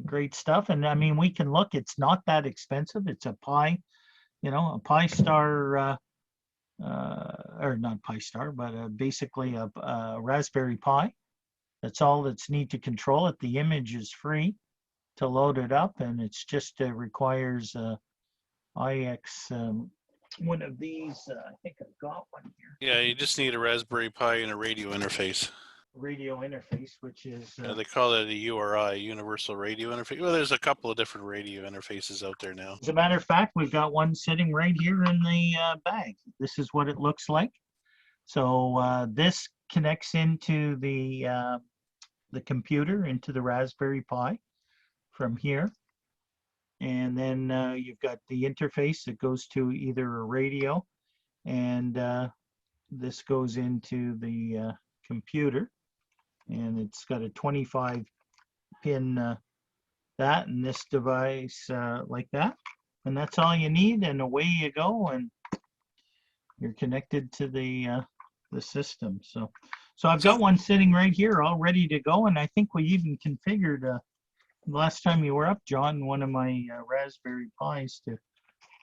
great stuff. And I mean, we can look, it's not that expensive. It's a Pi, a Pi Star, or not Pi Star, but basically a Raspberry Pi. That's all that's need to control it. The image is free to load it up, and it's just requires IX, one of these. I think I've got one here. Yeah, you just need a Raspberry Pi and a radio interface. Radio interface, which is they call it a URI, Universal Radio Interface. Well, there's a couple of different radio interfaces out there now. As a matter of fact, we've got one sitting right here in the bag. This is what it looks like. So this connects into the computer, into the Raspberry Pi from here. And then you've got the interface that goes to either a radio, and this goes into the computer. And it's got a 25 pin that, and this device like that, and that's all you need, and away you go, and you're connected to the system. So I've got one sitting right here all ready to go, and I think we even configured last time you were up, John, one of my Raspberry Pis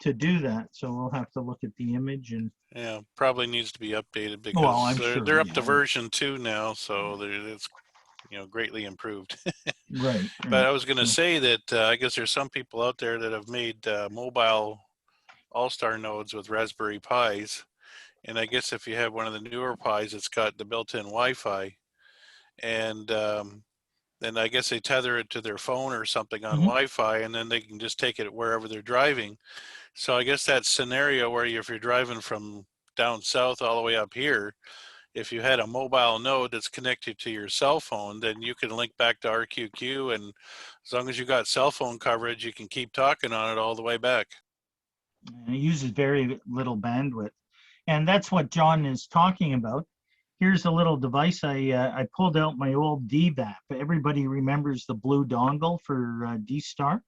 to do that. So we'll have to look at the image, and yeah, probably needs to be updated because they're up to version 2 now, so it's greatly improved. Right. But I was going to say that I guess there's some people out there that have made mobile all-star nodes with Raspberry Pis, and I guess if you have one of the newer Pis, it's got the built-in Wi-Fi, and then I guess they tether it to their phone or something on Wi-Fi, and then they can just take it wherever they're driving. So I guess that scenario where if you're driving from down south all the way up here, if you had a mobile node that's connected to your cell phone, then you can link back to RQQ, and as long as you got cell phone coverage, you can keep talking on it all the way back. It uses very little bandwidth, and that's what John is talking about. Here's a little device. I pulled out my old DBAP. Everybody remembers the blue dongle for D-Star.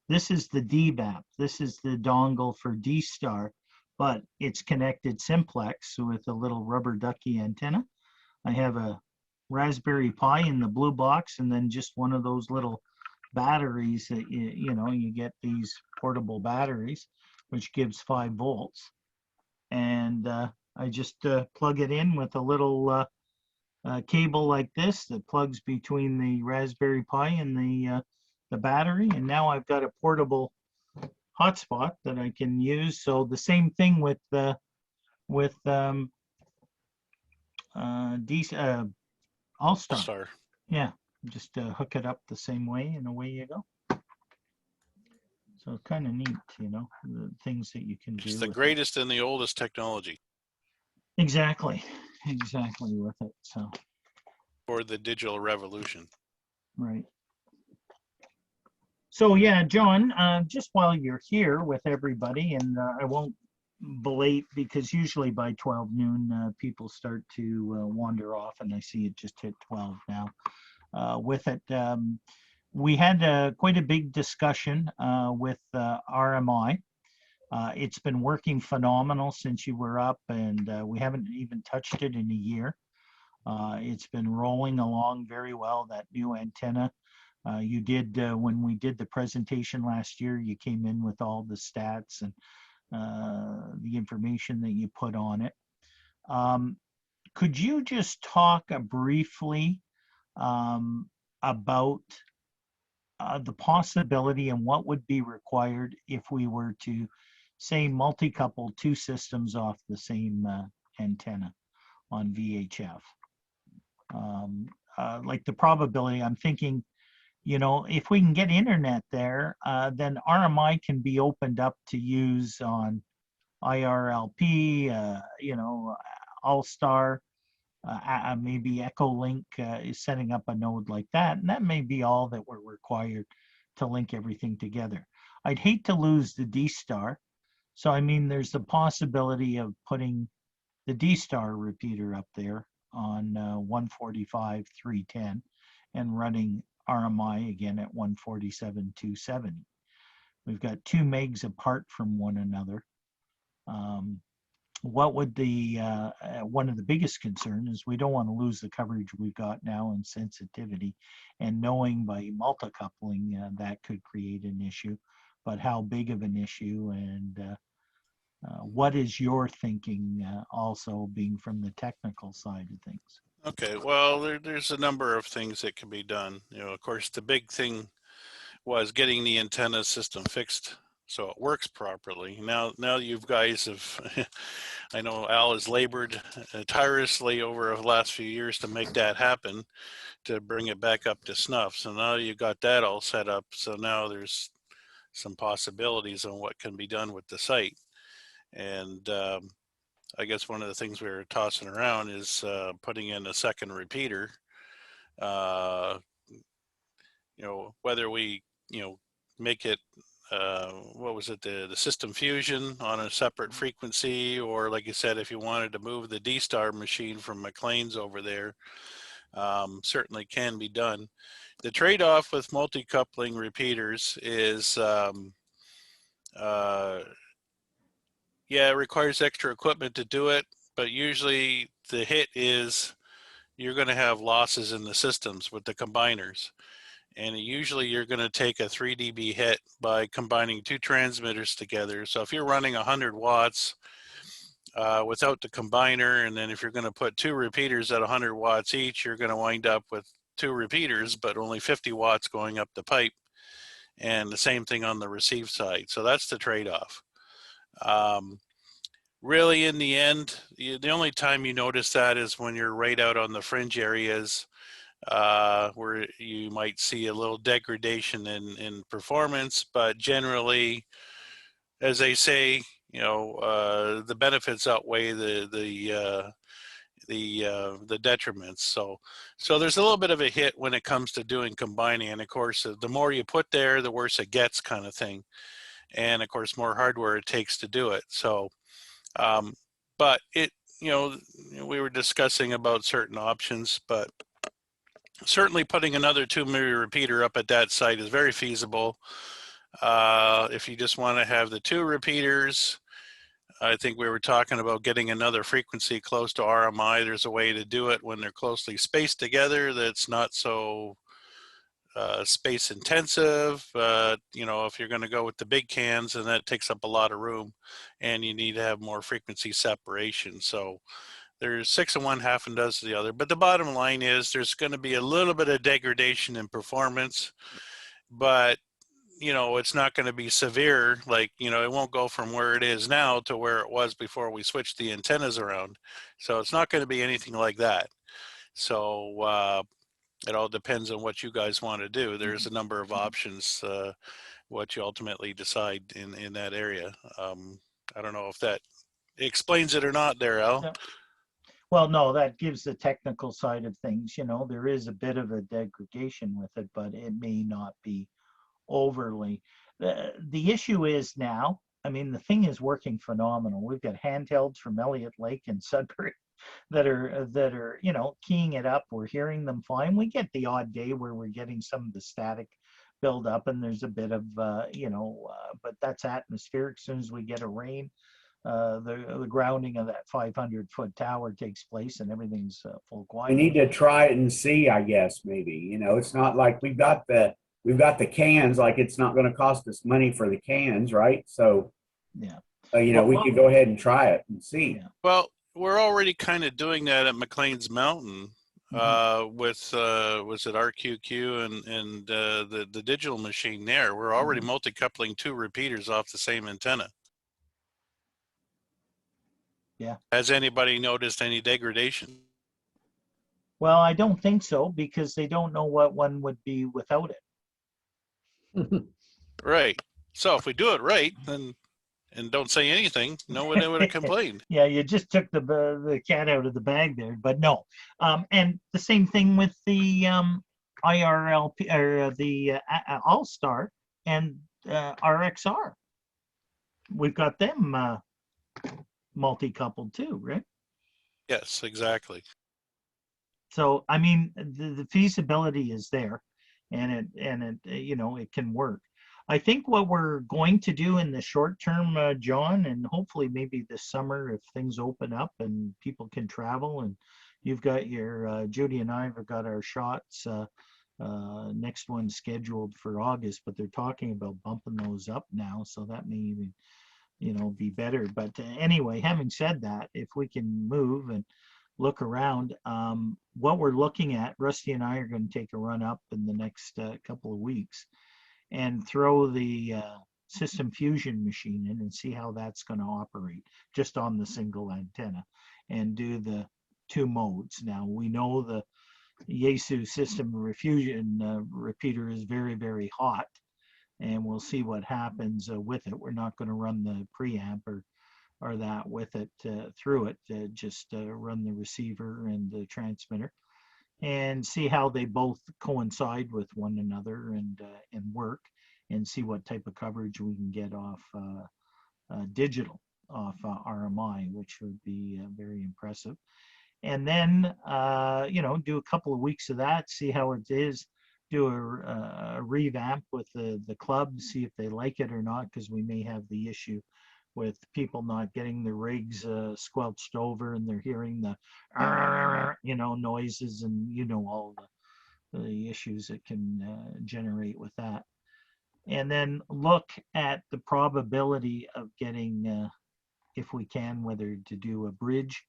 This is the DBAP. This is the dongle for D-Star, but it's connected simplex with a little rubber ducky antenna. I have a Raspberry Pi in the blue box, and then just one of those little batteries that you get these portable batteries, which gives 5 volts. And I just plug it in with a little cable like this that plugs between the Raspberry Pi and the battery, and now I've got a portable hotspot that I can use. So the same thing with All-Star. Yeah, just hook it up the same way, and away you go. So it's kind of neat, the things that you can do. It's the greatest and the oldest technology. Exactly with it. So for the digital revolution. Right. So yeah, John, just while you're here with everybody, and I won't belate because usually by 12 noon people start to wander off, and I see it just hit 12 now. With it, we had quite a big discussion with RMI. It's been working phenomenal since you were up, and we haven't even touched it in a year. It's been rolling along very well, that new antenna. You did, when we did the presentation last year, you came in with all the stats and the information that you put on it. Could you just talk briefly about the possibility and what would be required if we were to, say, multi-couple 2 systems off the same antenna on VHF? Like the probability, I'm thinking, if we can get internet there, then RMI can be opened up to use on IRLP, All-Star, maybe Echolink is setting up a node like that, and that may be all that we're required to link everything together. I'd hate to lose the D-Star, so I mean there's the possibility of putting the D-Star repeater up there on 145.310 and running RMI again at 147.270. We've got 2 megs apart from one another. what would the one of the biggest concern is we don't want to lose the coverage we've got now in sensitivity, and knowing by multi-coupling that could create an issue, but how big of an issue, and what is your thinking also being from the technical side of things? Okay, well, there's a number of things that can be done. You know, of course, the big thing was getting the antenna system fixed so it works properly. Now you guys have, I know Al has labored tirelessly over the last few years to make that happen, to bring it back up to snuff. So now you got that all set up. So now there's some possibilities on what can be done with the site. And I guess one of the things we were tossing around is putting in a second repeater. Uh, you know, whether we, you know, make it, what was it, the system fusion on a separate frequency, or like you said, if you wanted to move the D-Star machine from McLean's over there, certainly can be done. The trade-off with multi-coupling repeaters is, uh, yeah, it requires extra equipment to do it, but usually the hit is you're going to have losses in the systems with the combiners. And usually you're going to take a 3 dB hit by combining two transmitters together. So if you're running 100 watts without the combiner, and then if you're going to put two repeaters at 100 watts each, you're going to wind up with two repeaters, but only 50 watts going up the pipe. And the same thing on the receive side. So that's the trade-off. Really, in the end, the only time you notice that is when you're right out on the fringe areas, where you might see a little degradation in performance, but generally, as they say, you know, the benefits outweigh the detriments. So there's a little bit of a hit when it comes to doing combining, and of course, the more you put there, the worse it gets, kind of thing. And of course, more hardware it takes to do it. So, but it, you know, we were discussing about certain options, but certainly putting another 2 mm repeater up at that site is very feasible. If you just want to have the two repeaters, I think we were talking about getting another frequency close to RMI. There's a way to do it when they're closely spaced together that's not so space intensive. You know, if you're going to go with the big cans, and that takes up a lot of room, and you need to have more frequency separation. So there's 6 of one, half and does the other. But the bottom line is there's going to be a little bit of degradation in performance, but you know, it's not going to be severe. Like, you know, it won't go from where it is now to where it was before we switched the antennas around. So it's not going to be anything like that. So it all depends on what you guys want to do. There's a number of options, what you ultimately decide in that area. I don't know if that explains it or not there, Al. Yeah. Well, no, that gives the technical side of things. You know, there is a bit of a degradation with it, but it may not be overly. The issue is now, I mean, the thing is working phenomenal. We've got handhelds from Elliott Lake and Sudbury that are you know, keying it up. We're hearing them fine. We get the odd day where we're getting some of the static build up, and there's a bit of you know, but that's atmospheric. As soon as we get a rain, the grounding of that 500-foot tower takes place, and everything's full We quiet. need to try it and see, I guess, maybe. You know, it's not like we've got the cans, like it's not going to cost us money for the cans, right? So, Yeah. you know, Well, we could go ahead and try it and see. yeah. Well, we're already kind of doing that at McLean's Mountain with was it RQQ and the digital machine there. We're already multi-coupling two repeaters off the same antenna. Yeah. Has anybody noticed any degradation? Well, I don't think so, because they don't know what one would be without it. Right. So if we do it right, then and don't say anything, no one would have complained. Yeah, you just took the cat out of the bag there, but no. And the same thing with the IRLP, or the All Star and RXR. We've got them multi-coupled too, right? Yes, exactly. So I mean, the feasibility is there, and it you know, it can work. I think what we're going to do in the short term, John, and hopefully maybe this summer if things open up and people can travel, and you've got your Judy and I have got our shots. Next one scheduled for August, but they're talking about bumping those up now, so that may even, be better. But anyway, having said that, if we can move and look around, what we're looking at, Rusty and I are going to take a run up in the next couple of weeks and throw the system fusion machine in and see how that's going to operate just on the single antenna and do the 2 modes. Now we know the Yaesu system fusion repeater is very, very hot, and we'll see what happens with it. We're not going to run the preamp or that with it through it, just run the receiver and the transmitter and see how they both coincide with one another and work, and see what type of coverage we can get off digital, off RMI, which would be very impressive. And then do a couple of weeks of that, see how it is, do a revamp with the club, see if they like it or not, because we may have the issue with people not getting the rigs squelched over, and they're hearing the noises, and all the issues it can generate with that. And then look at the probability of getting, if we can, whether to do a bridge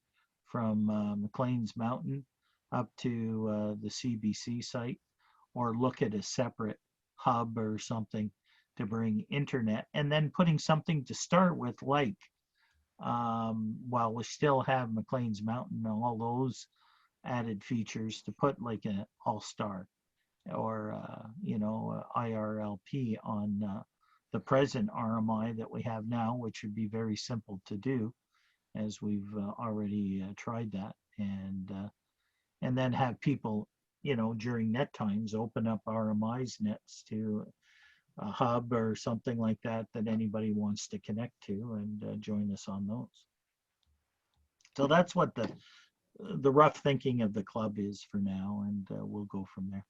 from McLean's Mountain up to the CBC site, or look at a separate hub or something to bring internet, and then putting something to start with, like while we still have McLean's Mountain and all those added features, to put like an all-star or IRLP on the present RMI that we have now, which would be very simple to do, as we've already tried that, and then have people during net times open up RMI's nets to a hub or something like that anybody wants to connect to, and join us on those. So that's what the rough thinking of the club is for now, and we'll go from there.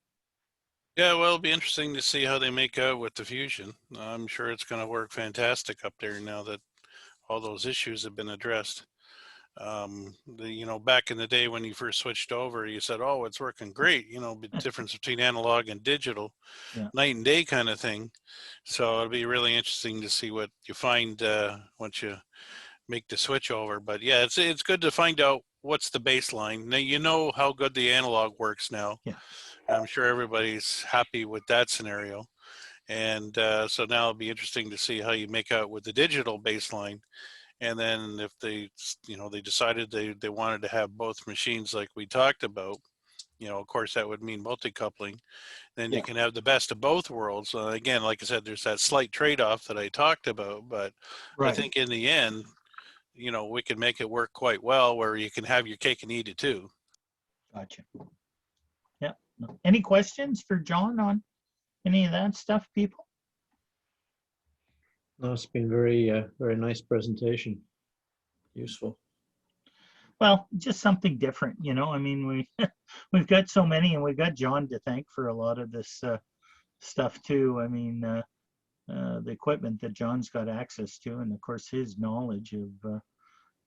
Yeah, well, it'll be interesting to see how they make out with the fusion. I'm sure it's going to work fantastic up there now that all those issues have been addressed. Back in the day when you first switched over, you said, "Oh, it's working great." The difference between analog and digital, Yeah. night and day kind of thing. So it'll be really interesting to see what you find once you make the switch over. But yeah, it's good to find out what's the baseline. Now how good the analog works now. Yeah. I'm sure everybody's happy with that scenario. And so now it'll be interesting to see how you make out with the digital baseline. And then if they decided they wanted to have both machines like we talked about, of course that would mean multi-coupling. Then you can have the best of both worlds. Again, like I said, there's that slight trade-off that I talked about, but Right. I think in the end, we can make it work quite well where you can have your cake and eat it too. Gotcha. Yeah. Any questions for John on any of that stuff, people? No, it's been very nice presentation. Useful. Well, just something different, I mean, we've got so many, and we've got John to thank for a lot of this stuff too. I mean, the equipment that John's got access to, and of course his knowledge of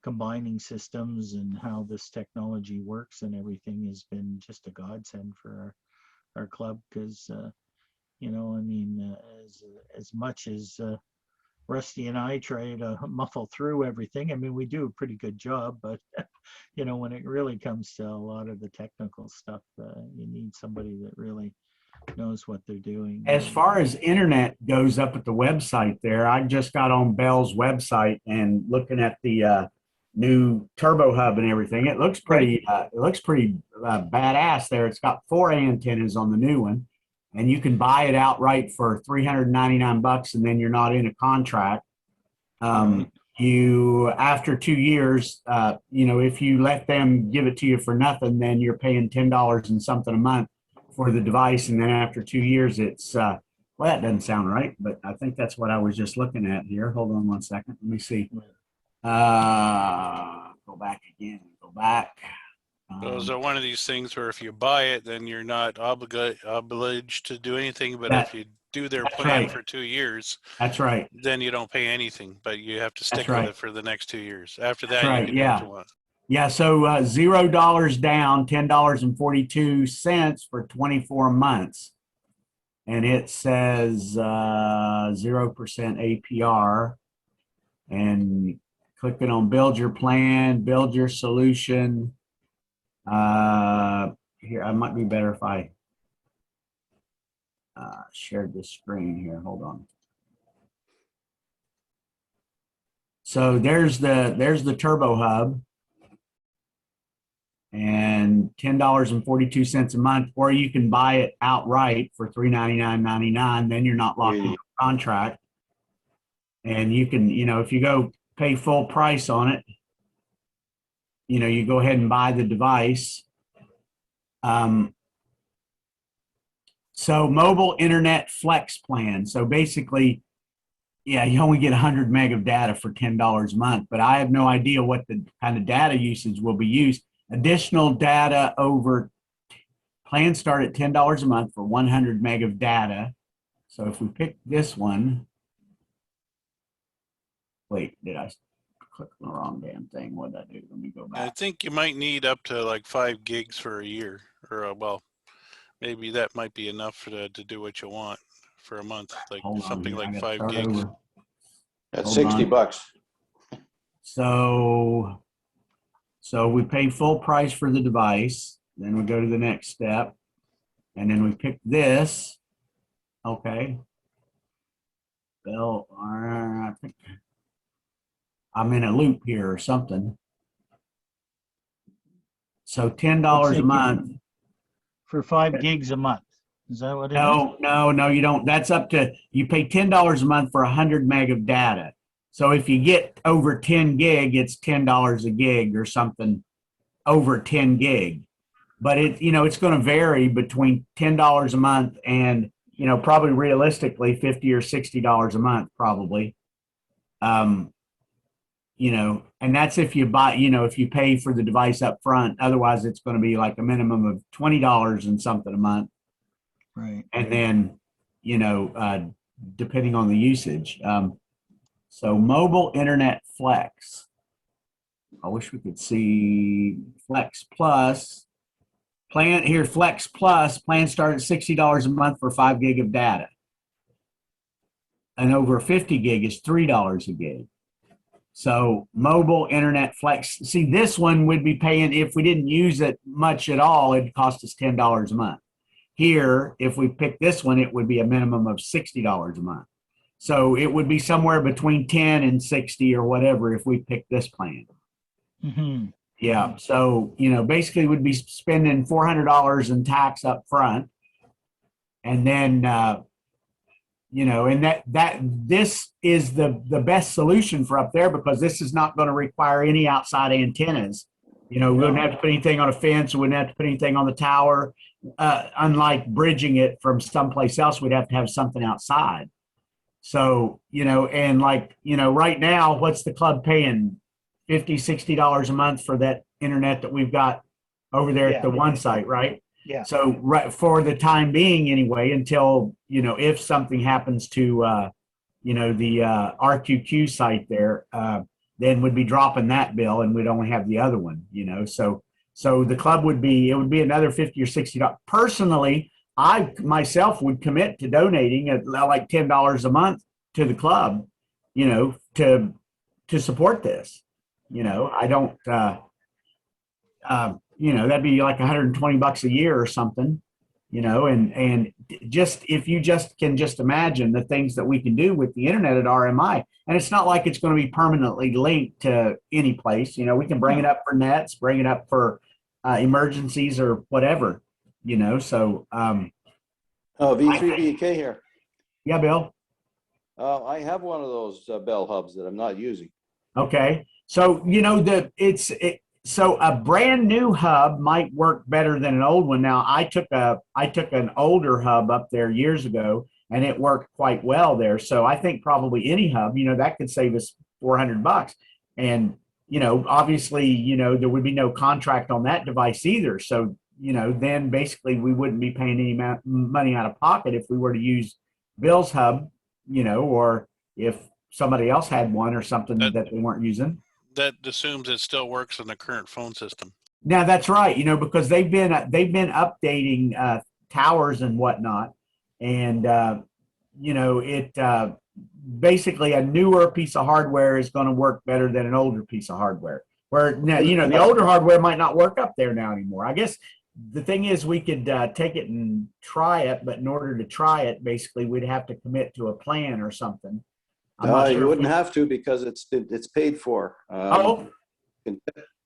combining systems and how this technology works and everything has been just a godsend for our club, because I mean, as much as Rusty and I try to muffle through everything, I mean, we do a pretty good job, but when it really comes to a lot of the technical stuff, you need somebody that really knows what they're doing. As far as internet goes up at the website there, I just got on Bell's website and looking at the new turbo hub and everything. It looks pretty badass there. It's got 4 antennas on the new one, and you can buy it outright for $399, and then you're not in a contract. You, after 2 years, if you let them give it to you for nothing, then you're paying $10 and something a month for the device. And then after 2 years, it's, well, that doesn't sound right, but I think that's what I was just looking at here. Hold on one second. Let me see. Go back again, go back. So is it one of these things where if you buy it, then you're not obliged to do anything, but if you do their That's plan right. for 2 years, That's right. then you don't pay anything, but you have to stick That's right. with it for the next 2 years. After That's that, you right. can do what Yeah. you want. Yeah. So $0 down, $10.42 for 24 months. And it says 0% APR. And clicking on build your plan, build your solution. Here, I might be better if I shared this screen here. Hold on. So there's the Turbo Hub, and $10.42 a month, or you can buy it outright for $399.99. Then you're not locked into a contract, and you can, if you go pay full price on it, you go ahead and buy the device. So mobile internet flex plan. So basically, yeah, you only get 100 meg of data for $10 a month, but I have no idea what the kind of data usage will be used. Additional data over plans start at $10 a month for 100 meg of data. So if we pick this one, wait, did I click on the wrong damn thing? What did I do? Let me go I back. think you might need up to like 5 gigs for a year, or well, maybe that might be enough to do what you want for a month, like Hold on something here. I like gotta 5 start gigs. over. That's Hold 60 on. bucks. So we pay full price for the device. Then we go to the next step, and then we pick this. Okay. Well, I think I'm in a loop here or something. So $10 Looks a like month. For 5 gigs a month. Is that what it is? No, you don't. That's up to, you pay $10 a month for 100 meg of data. So if you get over 10 gig, it's $10 a gig or something over 10 gig. But it's going to vary between $10 a month and, probably realistically $50 or $60 a month, probably. And that's if you buy, if you pay for the device up front. Otherwise, it's going to be like a minimum of $20 and something a month. Right. And then, depending on the usage. So mobile internet flex. I wish we could see Flex Plus. Plan here, Flex Plus, plan start at $60 a month for 5 gig of data. And over 50 gig is $3 a gig. So mobile internet flex. See, this one would be paying, if we didn't use it much at all, it'd cost us $10 a month. Here, if we pick this one, it would be a minimum of $60 a month. So it would be somewhere between 10 and 60 or whatever if we pick this plan. Mm-hmm. Yeah. So, basically we'd be spending $400 in tax up front. And then, and this is the best solution for up there, because this is not going to require any outside antennas. We wouldn't have to put anything on a fence. We wouldn't have to put anything on the tower. Unlike bridging it from someplace else, we'd have to have something outside. So, and right now, what's the club paying? $50, $60 a month for that internet that we've got over there at the one site, right? Yeah. So right for the time being anyway, until, if something happens to, the RQQ site there, then we'd be dropping that bill and we'd only have the other one, So the club it would be another $50 or $60. Personally, I myself would commit to donating at like $10 a month to the club, to support this. I don't, that'd be like $120 a year or something, and just, if you can imagine the things that we can do with the internet at RMI. And it's not like it's going to be permanently linked to any place. We can bring it up for nets, bring it up for emergencies or whatever, so. V3BK here. Yeah, Bill. I have one of those Bell hubs that I'm not using. Okay. So, so a brand new hub might work better than an old one. Now, I took an older hub up there years ago, and it worked quite well there. So I think probably any hub, that could save us $400. And, obviously, there would be no contract on that device either. So, then basically we wouldn't be paying any money out of pocket if we were to use Bill's hub, you know, or if somebody else had one or something That- that they weren't using. That assumes it still works on the current phone system. Now that's right, you know, because they've been updating towers and whatnot, and you know it basically a newer piece of hardware is going to work better than an older piece of hardware. Where now you know the older hardware might not work up there now anymore. I guess the thing is we could take it and try it, but in order to try it, basically we'd have to commit to a plan or something. I'm not sure You if wouldn't have to because it's paid for. Oh,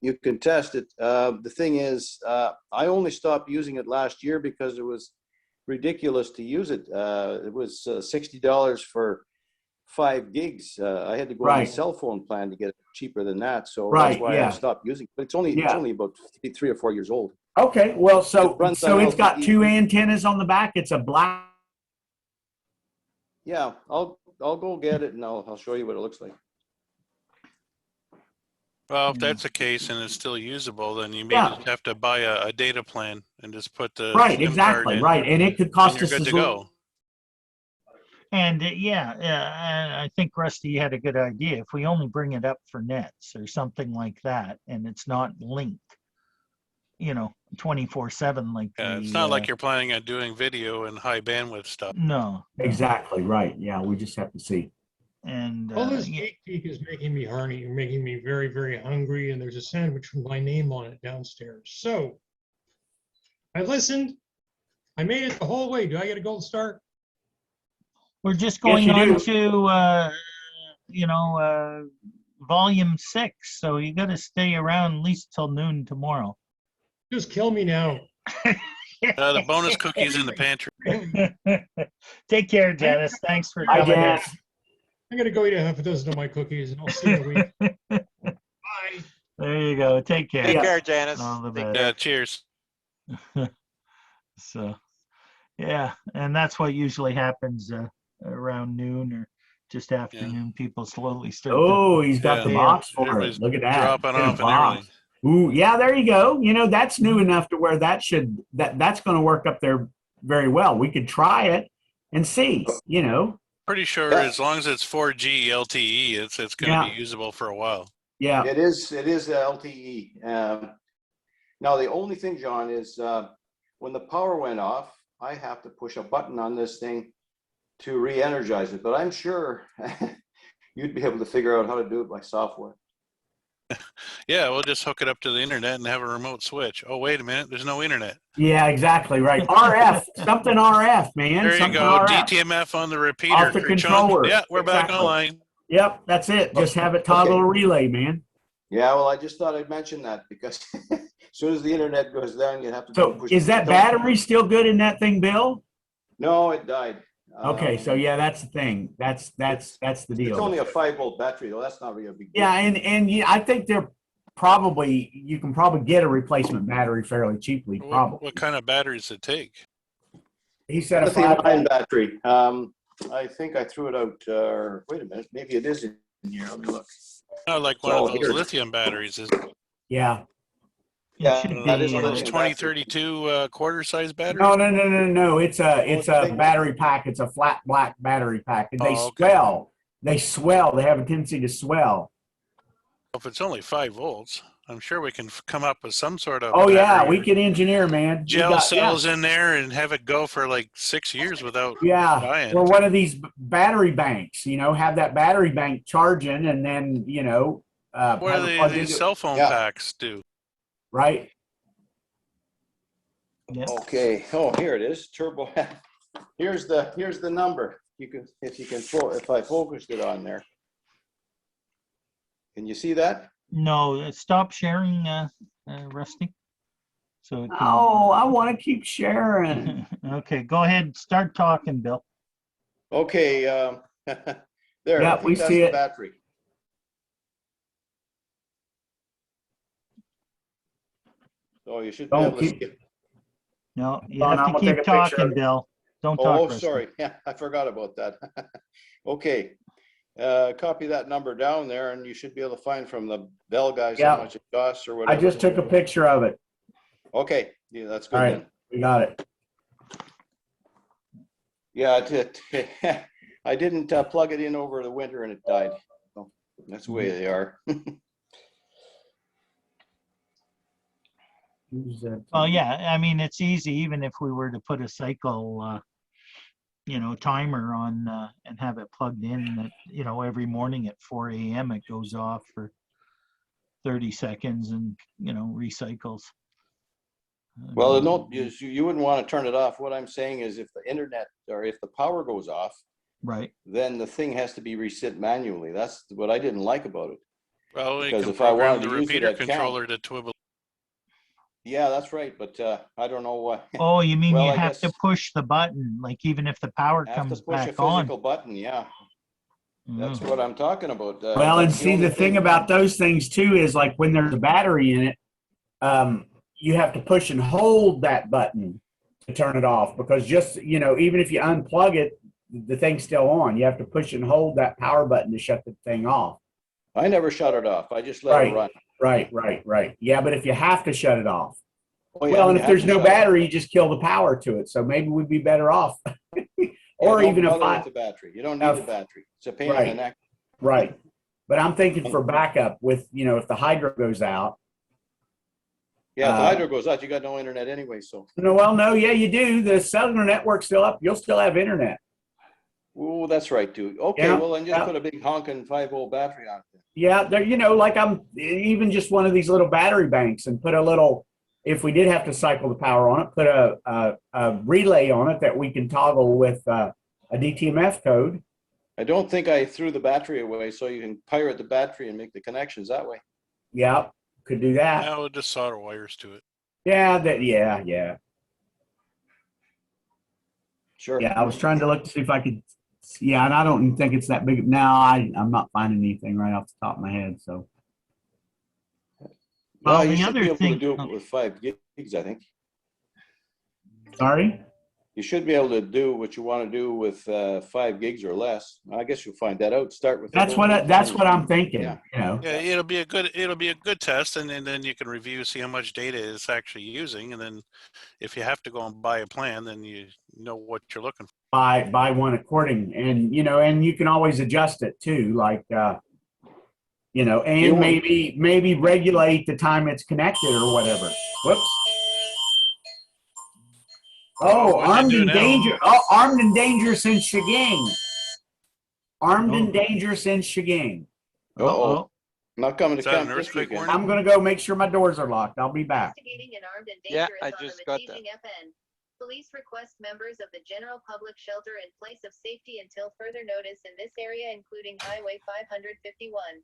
You can test it. The thing is, I only stopped using it last year because it was ridiculous to use it. It was $60 for 5 gigs. I had to go on a Right. cell phone plan to get it cheaper than that. So Right, that's why yeah. I stopped using it. But it's only about 3 or 4 years old. okay. Well, so It runs on it's got LTE. 2 antennas on the back. It's a black. Yeah, I'll go get it and I'll show you what it looks like. Well, if that's the case and it's still usable, then you maybe Yeah. just have to buy a data plan and just put the Right, SIM card exactly, in, right, and it could and cost you're us good as to go. And I think Rusty had a good idea. If we only bring it up for nets or something like that, and it's not linked, 24/7 like Yeah, the, it's not like you're planning on doing video and high bandwidth stuff. no. exactly right. Yeah, we just have to see. And All this yeah, geek geek is making me horny. You're making me very, very hungry. And there's a sandwich with my name on it downstairs. So I listened. I made it the whole way. Do I get a gold star? we're just going you on do. to volume 6, so you got to stay around at least till noon tomorrow. Just kill me now. The bonus cookies in the pantry. Take care, Janice. Thanks for Hi, coming in. Janice. I'm going to go eat a half a dozen of my cookies and I'll see you in a week. Bye. There you go. Take care. Take Yeah. care, Janice. All the Take best. Yeah, cheers. So, yeah, and that's what usually happens around noon or just afternoon. People slowly start. Oh, he's got the Yeah. box for Everybody's it. Look at that. dropping There's a off and box. everything. Ooh, yeah, there you go. You know, that's new enough to where that's going to work up there very well. We could try it and see, you know. Pretty sure Yeah. as long as it's 4G LTE, it's going to Yeah. be usable for a while. Yeah. It is LTE. Now, the only thing, John, is when the power went off, I have to push a button on this thing to re-energize it. But I'm sure you'd be able to figure out how to do it by software. Yeah, we'll just hook it up to the internet and have a remote switch. Oh, wait a minute. There's no internet. Yeah, exactly right. RF, something RF, man. There you something go. RF. DTMF on the repeater. Off the Creech on. controller. Yeah, we're back Exactly. online. Yep, that's it. Just have it toggle Okay. a relay, man. Yeah, well, I just thought I'd mention that because as soon as the internet goes down, you have to So push. is that battery still good in that thing, Bill? No, it died. Okay, so yeah, that's the thing. That's the deal. It's only a 5-volt battery, though. That's not really a big deal. Yeah, and I think you can probably get a replacement battery fairly cheaply. Probably. What kind of batteries does it take? He said a Lithium-ion 5-volt. battery. I think I threw it out. Wait a minute, maybe it is in here. Let me look. Oh, like one Oh, of those here. lithium batteries. Is Yeah. Yeah, should that is be, one of those lithium 2032 quarter size batteries? No. It's a big. battery pack. It's a flat black battery pack. And they Oh, okay. swell. They swell. They have a tendency to swell. If it's only 5 volts, I'm sure we can come up with some sort of Oh yeah, battery we can engineer, man. We gel got- cells in there and have it go for like 6 years without Yeah, dying. or one of these battery banks. You know, have that battery bank charging, and then What have do it plugged these into- cell phone Yeah. packs do? right? yeah. Okay. Oh, here it is. Turbo. Here's the number. If I focused it on there. Can you see that? No, stop sharing, Rusty. So it can, Oh, I want to keep sharing. okay, go ahead. Start talking, Bill. Okay. There. Yeah, I think we that's see the it. battery. So you should be Don't able to keep- see it. No, you Hold on, have I'm to gonna take keep a picture of talking, it. Bill. Don't talk, Oh, Rusty. sorry. Yeah, I forgot about that. Okay. Copy that number down there and you should be able to find from the Bell guys Yeah. how much it costs or I whatever. just took a picture of it. Okay, yeah, that's good All then. right, we got it. Yeah, I didn't plug it in over the winter and it died. So that's the way they are. Who's that? Well, yeah, I mean, it's easy, even if we were to put a cycle, timer on, and have it plugged in that, every morning at 4 a.m. it goes off for 30 seconds and, recycles. Well, no, you wouldn't want to turn it off. What I'm saying is if the internet or if the power goes off, Right. then the thing has to be reset manually. That's what I didn't like about it. Well, we Because can if I program wanted the to use it repeater at camp- controller to twiddle. Yeah, that's right. But I don't know why. Oh, you mean Well, you I have to guess- push the button, like even if the power I have to comes push a back on? physical button. Yeah, that's Mm. what I'm talking about. Well, and That's see, only the thing about those things too is like when there's a battery in it, you have to push and hold that button to turn it off because just, even if you unplug it, the thing's still on. You have to push and hold that power button to shut the thing off. I never shut it off. I just let it run. Right. Yeah, but if you have to shut it off, Oh, yeah, well, and you if have there's to no shut it off. battery, you just kill the power to it. So maybe we'd be better off. Or Yeah, don't even if bother with the battery. You don't need the battery. It's a pain in the Right. neck. Right. But I'm thinking for backup with, if the hydro goes out. Yeah, if the hydro goes out, you got no internet anyway. So, No, yeah, you do. The cellular network's still up. You'll still have internet. oh, that's right, dude. Okay, Yeah, well, then just yeah. put a big honking 5-volt battery on it. Yeah, there, like I'm even just one of these little battery banks and put a little, if we did have to cycle the power on it, put a relay on it that we can toggle with a DTMF code. I don't think I threw the battery away, so you can pirate the battery and make the connections that way. Yeah, could do that. Now we'll just solder wires to it. Yeah. Sure. Yeah, I was trying to look to see if I could. Yeah, and I don't think it's that big. No, I'm not finding anything right off the top of my head. So. Well, You the should other be able thing- to do it with 5 gigs, I think. Sorry. You should be able to do what you want to do with 5 gigs or less. I guess you'll find that out. Start with That's what I'm thinking. Yeah. Yeah, it'll be a good test, and then you can review, see how much data it's actually using, and then if you have to go and buy a plan, then you know what you're looking for. Buy one according, and and you can always adjust it too, like and maybe regulate the time it's connected or whatever. Whoops. Oh, What'd they do now? armed and dangerous in Shiging. Armed and Oh. dangerous in Shiging. Uh-oh. Not coming to Is that camp an this earthquake weekend. warning? I'm gonna go make sure my doors are locked. I'll be back. Investigating an armed and Yeah, dangerous I on the just got that. Mataging FN. Police request members of the general public shelter in place of safety until further notice in this area, including Highway 551.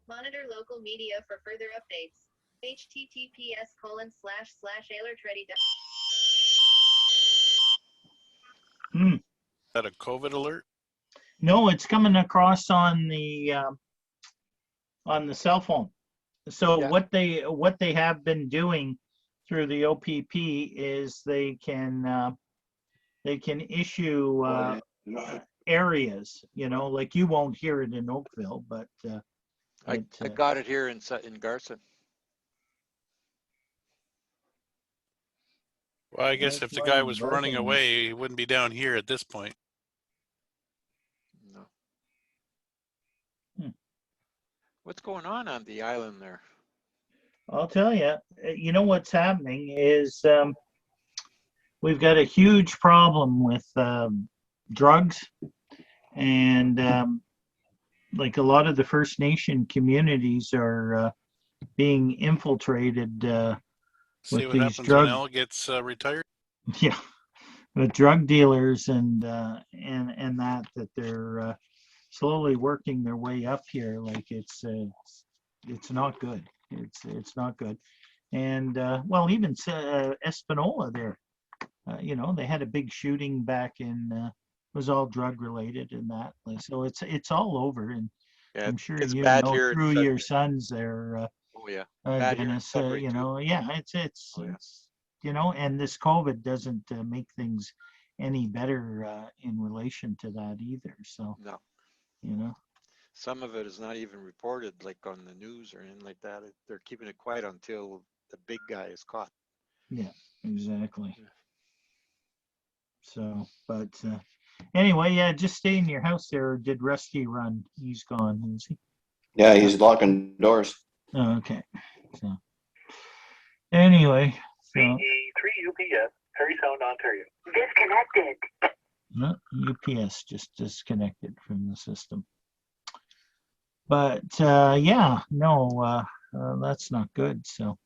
Monitor local media for further updates. https://alertready. Is that a COVID alert? No, it's coming across on the cell phone. So Yeah. what they have been doing through the OPP is they can issue areas, like you won't hear it in Oakville, but I got it here in Garson. Well, I guess if That's the why guy I'm was running buzzing. away, he wouldn't be down here at this point. No. Hmm. What's going on the island there? I'll tell you, what's happening is we've got a huge problem with drugs, and like a lot of the First Nation communities are being infiltrated. See With what these happens drug- when Al gets retired. Yeah, with drug dealers and that they're slowly working their way up here. Like it's not good. It's not good. And well, even Espanola there, they had a big shooting back in. It was all drug related and that. So it's all over. And Yeah, I'm sure it's bad here in through Sudbury. your sons there. Oh yeah, bad here in Dennis, Sudbury, too. yeah, it's and this COVID doesn't make things any better in relation to that either. So, No, some of it is not even reported like on the news or anything like that. They're keeping it quiet until the big guy is caught. yeah, exactly. Yeah. So, but Anyway, yeah, just stay in your house there. Or did Rusty run? He's gone, is he? Yeah, he's locking doors. Oh, okay. So anyway, so BE3 UPS, Perry Sound, Ontario. Disconnected. UPS just disconnected from the system. But yeah, no, that's not good. So,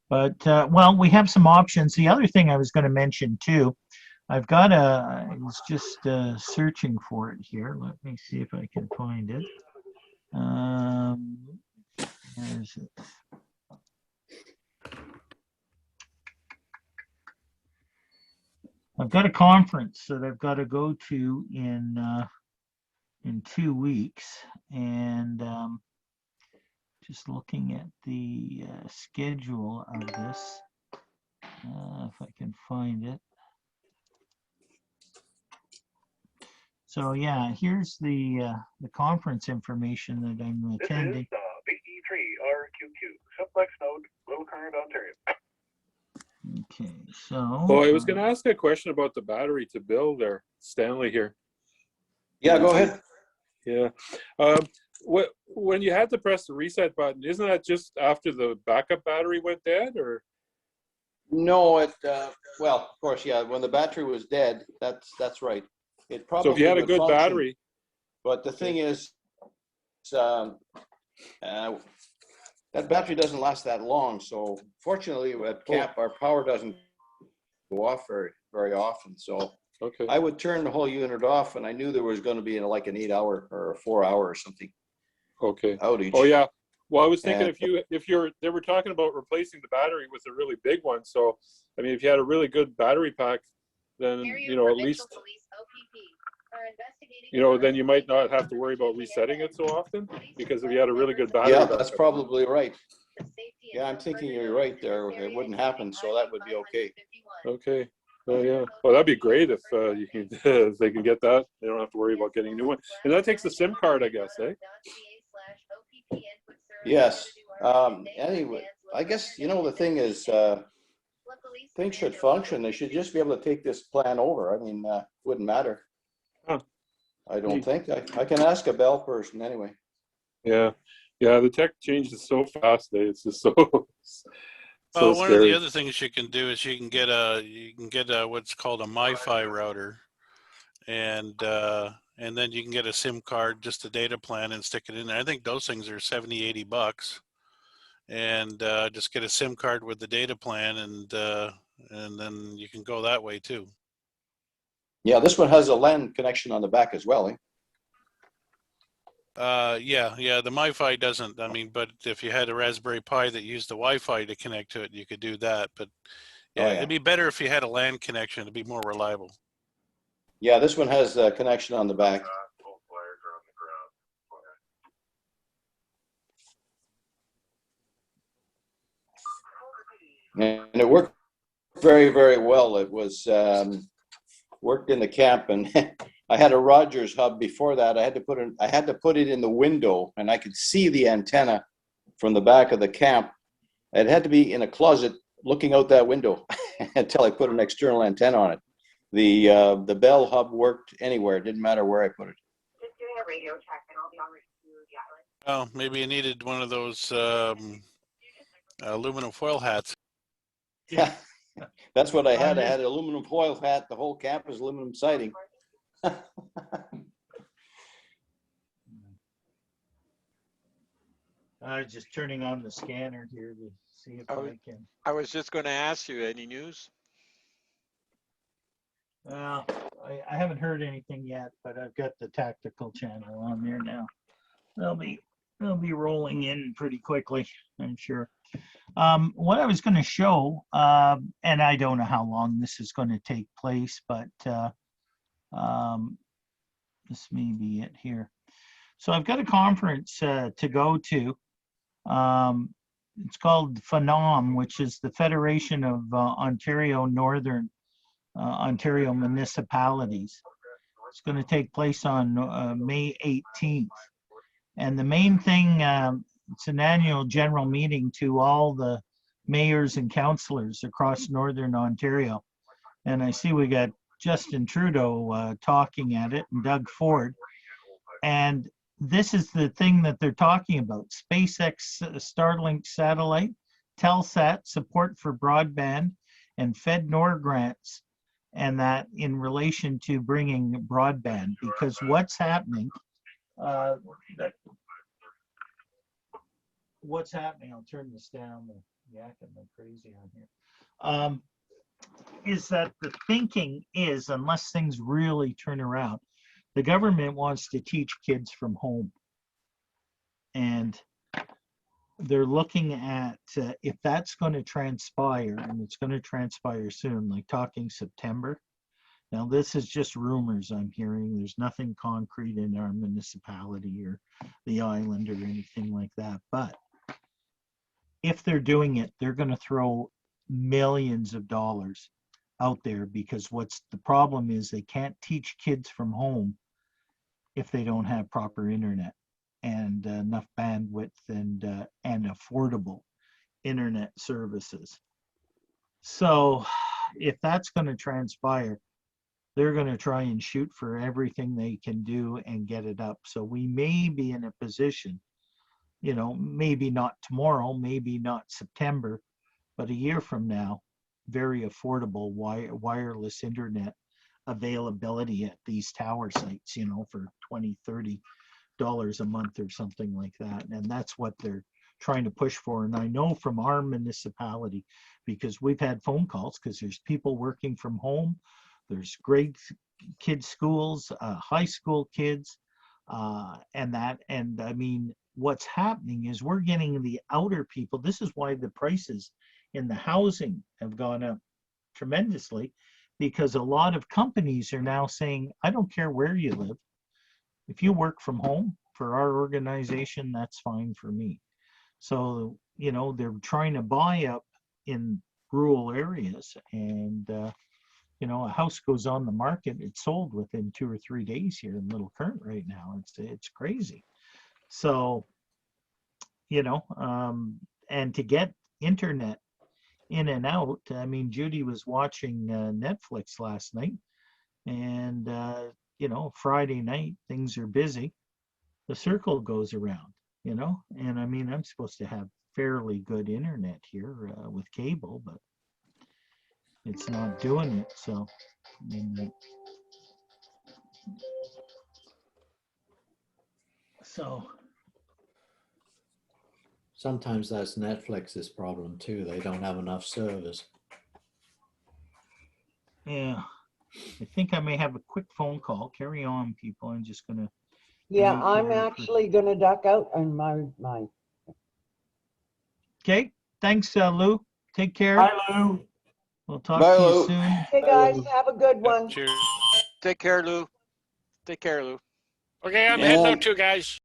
but well, we have some options. The other thing I was going to mention too, I've got I was just searching for it here. Let me see if I can find it. Where is it? I've got a conference that I've got to go to in 2 weeks, and just looking at the schedule of this, if I can find it. So yeah, here's the conference information that I'm attending. This is BE3RQQ, Simplex Node, Little Current, Ontario. Okay, so. Oh, I was going to ask a question about the battery to Bill there, Stanley here. Yeah, go ahead. Yeah. When you had to press the reset button, isn't that just after the backup battery went dead, or? No, well, of course, yeah. When the battery was dead, that's right. It probably So if you had a would good function, battery. but the thing is, that battery doesn't last that long. So fortunately, at camp, our power doesn't go off very often. So Okay. I would turn the whole unit off, and I knew there was going to be like an 8-hour or a 4-hour or something Okay. outage. Oh yeah. Well, I was thinking And- they were talking about replacing the battery with a really big one. So I mean, if you had a really good battery pack, then Area you know at Provincial least Police OPP are investigating you know a then you might not possible have to worry about resetting it so often, Police because if you had a really good battery Yeah, backup. that's probably right. of safety Yeah, I'm until thinking further you're notice right in there. this It area, wouldn't including happen, so that would be okay. 551. Okay. Oh yeah. Well, that'd be great if you can, if they can get that. They don't have to worry about getting a new one. And that takes a SIM card, I guess, eh? Yes. Anyway, I guess, the thing is, things should function. They should just be able to take this plan over. I mean, wouldn't matter. Huh. I don't think. I can ask a Bell person anyway. Yeah. Yeah. The tech changes so fast, eh? It's just so Well, one of scary. the other things you can do is you can get a what's called a MiFi router, and then you can get a SIM card, just a data plan, and stick it in there. I think those things are $70-$80, and just get a SIM card with the data plan, and then you can go that way too. Yeah, this one has a LAN connection on the back as well, eh? Yeah, the MiFi doesn't. I mean, but if you had a Raspberry Pi that used the Wi-Fi to connect to it, you could do that. But yeah, Oh, yeah. it'd be better if you had a LAN connection. It'd be more reliable. Yeah, this one has a connection on the back. Both wires are on the ground. And it worked very, very well. It was worked in the camp, and I had a Rogers hub before that. I had to put it in the window, and I could see the antenna from the back of the camp. It had to be in a closet looking out that window until I put an external antenna on it. The Bell hub worked anywhere. It didn't matter where I put it. Just doing a radio check, and I'll be on route to the island. Oh, maybe you needed one of those aluminum foil hats. Yeah, that's what I had. I had an aluminum foil hat. The whole camp was aluminum siding. I was just turning on the scanner here to see if I can. I was just going to ask you, any news? Well, I haven't heard anything yet, but I've got the tactical channel on there now. They'll be rolling in pretty quickly, I'm sure. What I was going to show, and I don't know how long this is going to take place, but this may be it here. So I've got a conference to go to. It's called FNOM, which is the Federation of Ontario Northern Ontario Municipalities. It's going to take place on May 18th. And the main thing, it's an annual general meeting to all the mayors and councillors across Northern Ontario. And I see we got Justin Trudeau talking at it and Doug Ford. And this is the thing that they're talking about. SpaceX Starlink satellite, Telsat support for broadband, and FedNor grants, and that in relation to bringing broadband. Because what's happening, what's happening, I'll turn this down, the yakking like crazy on here, is that the thinking is, unless things really turn around, the government wants to teach kids from home. And they're looking at if that's going to transpire, and it's going to transpire soon, like talking September. Now, this is just rumors I'm hearing. There's nothing concrete in our municipality or the island or anything like that. But if they're doing it, they're going to throw millions of dollars out there, because what's the problem is they can't teach kids from home if they don't have proper internet and enough bandwidth and affordable internet services. So if that's going to transpire, they're going to try and shoot for everything they can do and get it up. So we may be in a position, you know, maybe not tomorrow, maybe not September, but a year from now, very affordable wireless internet availability at these tower sites, you know, for $20-30 a month or something like that. And that's what they're trying to push for. And I know from our municipality, because we've had phone calls, because there's people working from home, there's grade kids schools, high school kids, and I mean, what's happening is we're getting the outer people. This is why the prices in the housing have gone up tremendously, because a lot of companies are now saying, I don't care where you live. If you work from home for our organization, that's fine for me. So, you know, they're trying to buy up in rural areas, and, you know, a house goes on the market, it's sold within 2 or 3 days here in Little Current right now. It's crazy. So, you know, and to get internet in and out, I mean, Judy was watching Netflix last night, and, you know, Friday night, things are busy. The circle goes around, you know, and I mean, I'm supposed to have fairly good internet here with cable, but it's not doing it. So, I mean, so Sometimes that's Netflix's problem too. They don't have enough service. yeah, I think I may have a quick phone call. Carry on, people. I'm just gonna. Yeah, mute I'm here for- actually gonna duck out on my. Okay, thanks, Lou. Take care. Bye, Lou. We'll talk Bye, to you Lou. soon. Hey, guys, have a good one. Cheers. Take care, Lou. Take care, Lou. Okay, I'm Yeah. heading out too, guys.